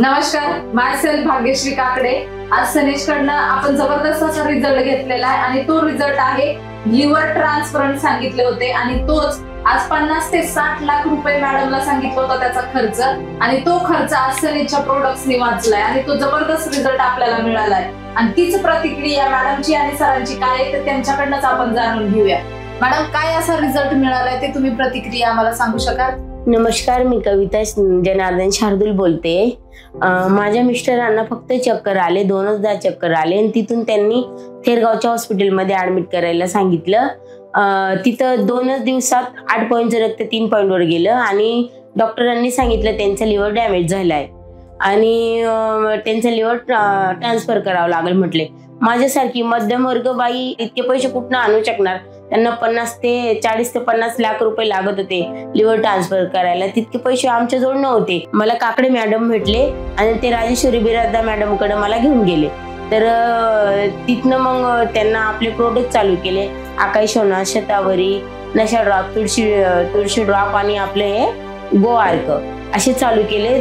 नमस्कार, मायसेल्फ भाग्यश्री काकडे। आज सनेजकडनं आपण जबरदस्त असा रिझल्ट घेतलेला आहे आणि तो रिझल्ट आहे लिव्हर ट्रान्सप्लांट सांगितले होते आणि तोच आज 50 ते 60 लाख रुपये मॅडमला सांगितलं होतं त्याचा खर्च आणि तो खर्च आज सनेजच्या प्रोडक्ट्सनी वाचलाय आणि तो जबरदस्त रिझल्ट आपल्याला मिळालाय आणि तीच प्रतिक्रिया मॅडमची आणि सरांची काय आहे ते त्यांच्याकडनंच आपण जाणून घेऊया। मॅडम, काय असा रिझल्ट मिळालाय ते तुम्ही प्रतिक्रिया आम्हाला सांगू शकाल? नमस्कार, मी कविता जनार्दन शार्दूल बोलते। माझ्या मिस्टरांना फक्त चक्कर आले, 2दा चक्कर आले आणि तिथून त्यांनी थेरगावच्या हॉस्पिटलमध्ये ऍडमिट करायला सांगितलं। तिथं 2च दिवसात 8 पॉईंटचं रक्त 3 पॉईंटवर गेलं आणि डॉक्टरांनी सांगितलं त्यांचा लिव्हर डॅमेज झालाय आणि त्यांचं लिव्हर ट्रान्सफर करावं लागेल म्हटले। माझ्यासारखी मध्यमवर्ग बाई इतके पैसे कुठून आणू शकणार? त्यांना 40 ते 50 लाख रुपये लागत होते लिव्हर ट्रान्सफर करायला, तितके पैसे आमच्याजवळ नव्हते। मला काकडे मॅडम भेटले आणि ते राजेश्वरी बिराजदार मॅडमकडे मला घेऊन गेले। तर तिथनं मग त्यांना आपले प्रोडक्ट चालू केले, आकाश सोना, शतावरी, नशा ड्रॉप, तुळशी ड्रॉप आणि आपले हे गो आर्क असे चालू केले।